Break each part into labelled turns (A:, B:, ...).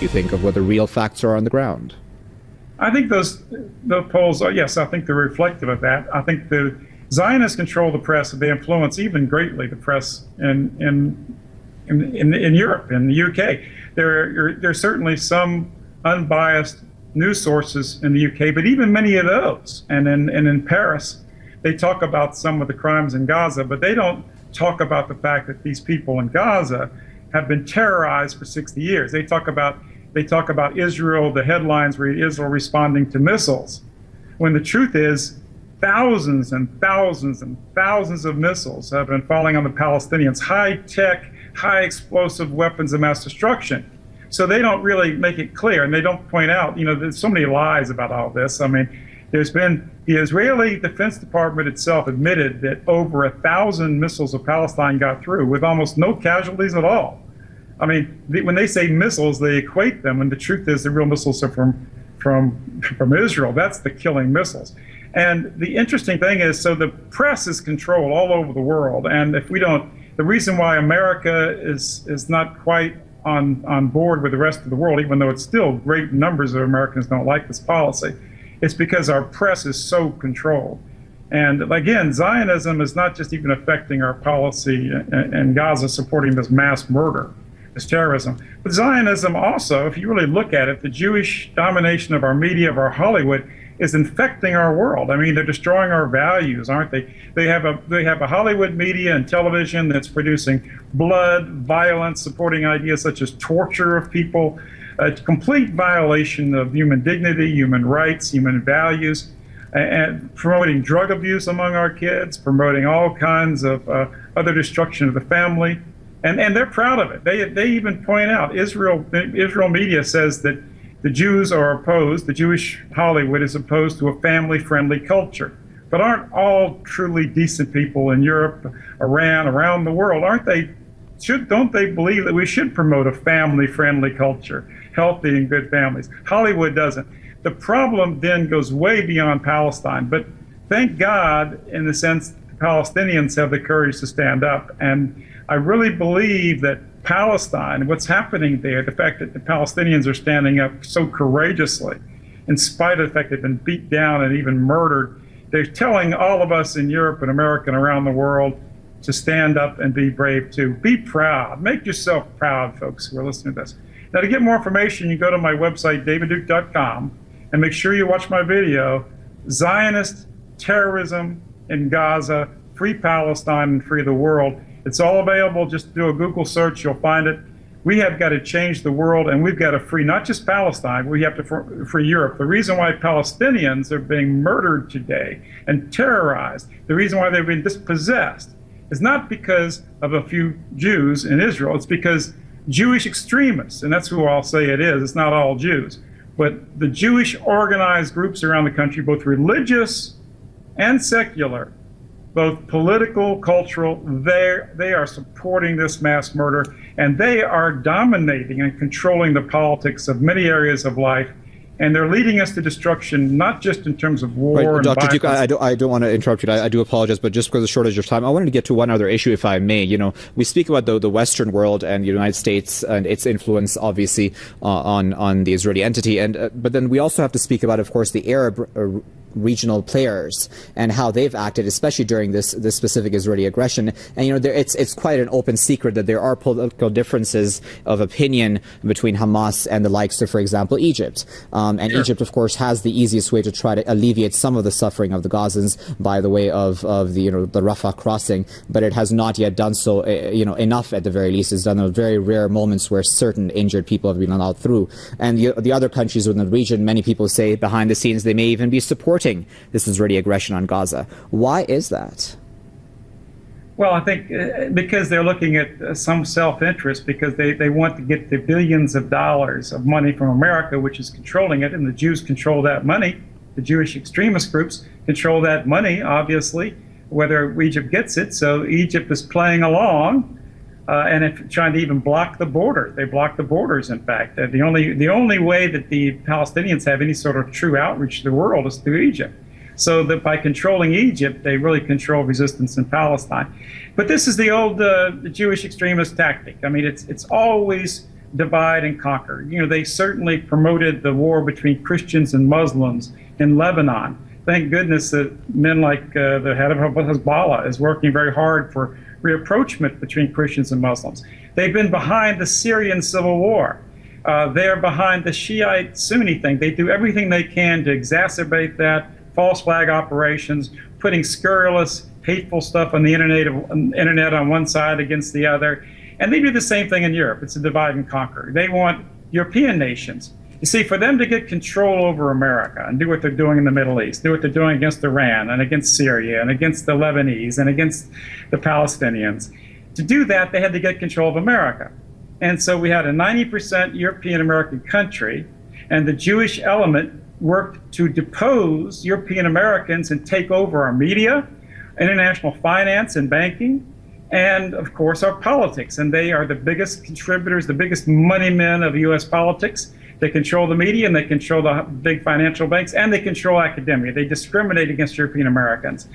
A: you think, of what the real facts are on the ground?
B: I think the polls are, yes, I think they're reflective of that. I think the Zionists control the press, and they influence even greatly the press in Europe, in the UK. There's certainly some unbiased news sources in the UK, but even many of those, and in Paris, they talk about some of the crimes in Gaza, but they don't talk about the fact that these people in Gaza have been terrorized for 60 years. They talk about Israel, the headlines read Israel responding to missiles, when the truth is thousands and thousands and thousands of missiles have been falling on the Palestinians, high-tech, high-explosive weapons of mass destruction. So they don't really make it clear, and they don't point out, there's so many lies about all this. I mean, there's been, the Israeli Defense Department itself admitted that over 1,000 missiles of Palestine got through with almost no casualties at all. I mean, when they say missiles, they equate them, and the truth is the real missiles are from Israel. That's the killing missiles. And the interesting thing is, so the press is controlled all over the world, and if we don't, the reason why America is not quite on board with the rest of the world, even though it's still great numbers of Americans don't like this policy, it's because our press is so controlled. And again, Zionism is not just even affecting our policy in Gaza, supporting this mass murder, this terrorism. But Zionism also, if you really look at it, the Jewish domination of our media, of our Hollywood, is infecting our world. I mean, they're destroying our values, aren't they? They have a Hollywood media and television that's producing blood, violence, supporting ideas such as torture of people, a complete violation of human dignity, human rights, human values, and promoting drug abuse among our kids, promoting all kinds of other destruction of the family. And they're proud of it. They even point out, Israel media says that the Jews are opposed, the Jewish Hollywood is opposed to a family-friendly culture. But aren't all truly decent people in Europe, Iran, around the world, don't they believe that we should promote a family-friendly culture, healthy and good families? Hollywood doesn't. The problem then goes way beyond Palestine, but thank God, in the sense, the Palestinians have the courage to stand up. And I really believe that Palestine, what's happening there, the fact that the Palestinians are standing up so courageously, in spite of the fact they've been beat down and even murdered, they're telling all of us in Europe and America and around the world to stand up and be brave too. Be proud. Make yourself proud, folks who are listening to this. Now, to get more information, you go to my website, davidduke.com, and make sure you watch my video, Zionist Terrorism in Gaza, Free Palestine and Free the World. It's all available. Just do a Google search, you'll find it. We have got to change the world, and we've got to free not just Palestine, we have to free Europe. The reason why Palestinians are being murdered today and terrorized, the reason why they've been dispossessed, is not because of a few Jews in Israel. It's because Jewish extremists, and that's who I'll say it is, it's not all Jews, but the Jewish organized groups around the country, both religious and secular, both political, cultural, they are supporting this mass murder, and they are dominating and controlling the politics of many areas of life. And they're leading us to destruction, not just in terms of war and
A: Dr.
B: violence.
A: Duke, I don't want to interrupt you. I do apologize, but just because of shortage of time, I wanted to get to one other issue, if I may. We speak about the Western world and the United States and its influence, obviously, on the Israeli entity, but then we also have to speak about, of course, the Arab regional players and how they've acted, especially during this specific Israeli aggression. And it's quite an open secret that there are political differences of opinion between Hamas and the likes of, for example, Egypt. And sure. Egypt, of course, has the easiest way to try to alleviate some of the suffering of the Gazans by the way of the Rafah crossing, but it has not yet done so enough. At the very least, it's done in very rare moments where certain injured people have been allowed through. And the other countries within the region, many people say behind the scenes they may even be supporting this Israeli aggression on Gaza. Why is that?
B: Well, I think because they're looking at some self-interest, because they want to get the billions of dollars of money from America, which is controlling it, and the Jews control that money. The Jewish extremist groups control that money, obviously, whether Egypt gets it. So Egypt is playing along, and trying to even block the border. They block the borders, in fact. The only way that the Palestinians have any sort of true outreach to the world is through Egypt. So that by controlling Egypt, they really control resistance in Palestine. But this is the old Jewish extremist tactic. I mean, it's always divide and conquer. They certainly promoted the war between Christians and Muslims in Lebanon. Thank goodness that men like the head of Hezbollah is working very hard for rapprochement between Christians and Muslims. They've been behind the Syrian civil war. They're behind the Shiite-Sunni thing. They do everything they can to exacerbate that, false flag operations, putting scurrilous, hateful stuff on the internet on one side against the other. And they do the same thing in Europe. It's a divide and conquer. They want European nations. You see, for them to get control over America and do what they're doing in the Middle East, do what they're doing against Iran and against Syria and against the Lebanese and against the Palestinians, to do that, they had to get control of America. And so we had a 90% European-American country, and the Jewish element worked to depose European Americans and take over our media, international finance and banking, and of course our politics. And they are the biggest contributors, the biggest money men of U.S. politics. They control the media, and they control the big financial banks, and they control academia. They discriminate against European Americans.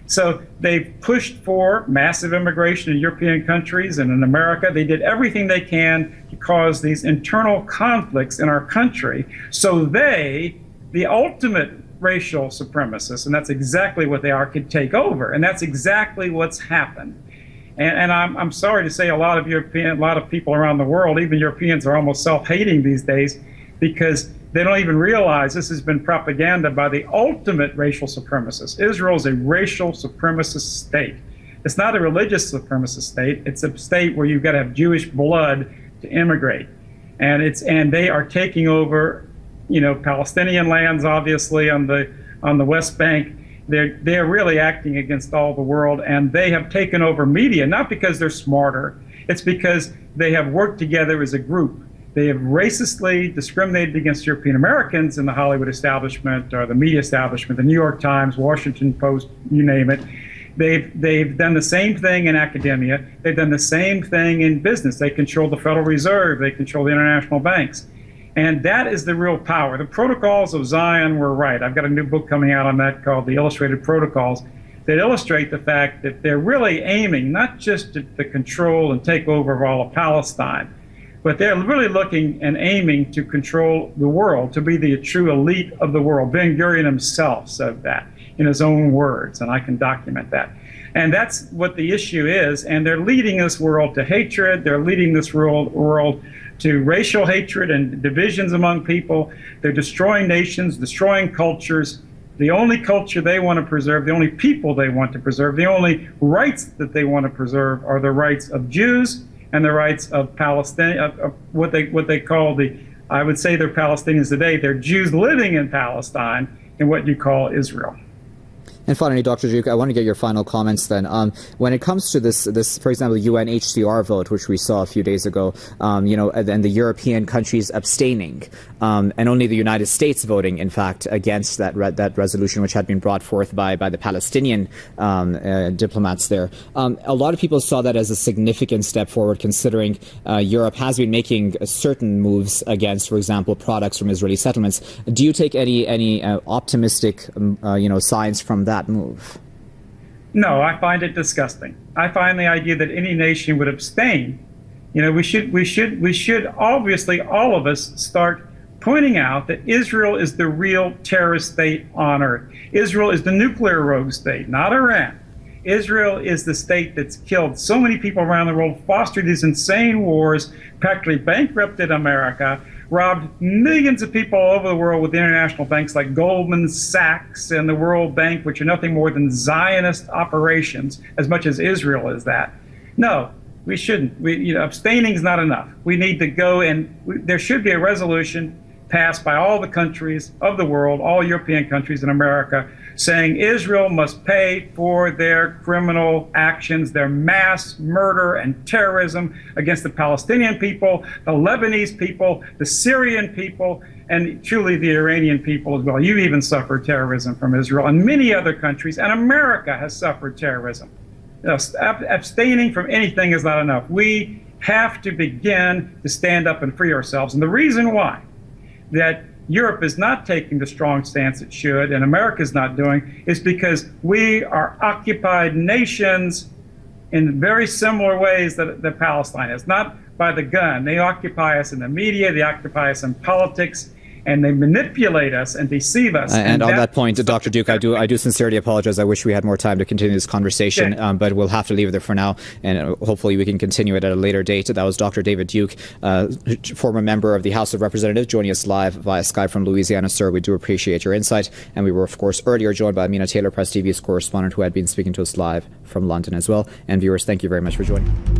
B: So they've pushed for massive immigration in European countries and in America. They did everything they can to cause these internal conflicts in our country. So they, the ultimate racial supremacists, and that's exactly what they are, could take over. And that's exactly what's happened. And I'm sorry to say a lot of people around the world, even Europeans, are almost self-hating these days, because they don't even realize this has been propaganda by the ultimate racial supremacists. Israel is a racial supremacist state. It's not a religious supremacist state. It's a state where you've got to have Jewish blood to immigrate. And they are taking over, Palestinian lands, obviously, on the West Bank. They're really acting against all the world, and they have taken over media, not because they're smarter. It's because they have worked together as a group. They have racistly discriminated against European Americans in the Hollywood establishment or the media establishment, the New York Times, Washington Post, you name it. They've done the same thing in academia. They've done the same thing in business. They control the Federal Reserve. They control the international banks. And that is the real power. The Protocols of Zion were right. I've got a new book coming out on that called The Illustrated Protocols that illustrate the fact that they're really aiming not just at the control and takeover of all of Palestine, but they're really looking and aiming to control the world, to be the true elite of the world. Ben Gurion himself said that in his own words, and I can document that. And that's what the issue is, and they're leading this world to hatred. They're leading this world to racial hatred and divisions among people. They're destroying nations, destroying cultures. The only culture they want to preserve, the only people they want to preserve, the only rights that they want to preserve are the rights of Jews and the rights of Palestine, what they call I would say they're Palestinians today. They're Jews living in Palestine in what you call Israel.
A: And finally, Dr. Duke, I want to get your final comments then. When it comes to this, for example, UNHCR vote, which we saw a few days ago, and the European countries abstaining, and only the United States voting, in fact, against that resolution, which had been brought forth by the Palestinian diplomats there. A lot of people saw that as a significant step forward, considering Europe has been making certain moves against, for example, products from Israeli settlements. Do you take any optimistic, signs from that move?
B: No, I find it disgusting. I find the idea that any nation would abstain. We should obviously, all of us, start pointing out that Israel is the real terrorist state on earth. Israel is the nuclear rogue state, not Iran. Israel is the state that's killed so many people around the world, fostered these insane wars, practically bankrupted America, robbed millions of people all over the world with international banks like Goldman Sachs and the World Bank, which are nothing more than Zionist operations, as much as Israel is that. No, we shouldn't. Abstaining is not enough. We need to go, and there should be a resolution passed by all the countries of the world, all European countries and America, saying Israel must pay for their criminal actions, their mass murder and terrorism against the Palestinian people, the Lebanese people, the Syrian people, and truly the Iranian people as well. You even suffered terrorism from Israel and many other countries, and America has suffered terrorism. Abstaining from anything is not enough. We have to begin to stand up and free ourselves. And the reason why that Europe is not taking the strong stance it should, and America is not doing, is because we are occupied nations in very similar ways that Palestine is. Not by the gun. They occupy us in the media, they occupy us in politics, and they manipulate us and deceive us.
A: And on that point, Dr. Duke, I do sincerely apologize. I wish we had more time to continue this conversation, but we'll have to leave it there for now, and hopefully we can continue it at a later date. That was Dr. David Duke, former member of the House of Representatives, joining us live via Skype from Louisiana. Sir, we do appreciate your insight, and we were, of course, earlier joined by Amina Taylor, Press TV's correspondent, who had been speaking to us live from London as well. And viewers, thank you very much for joining.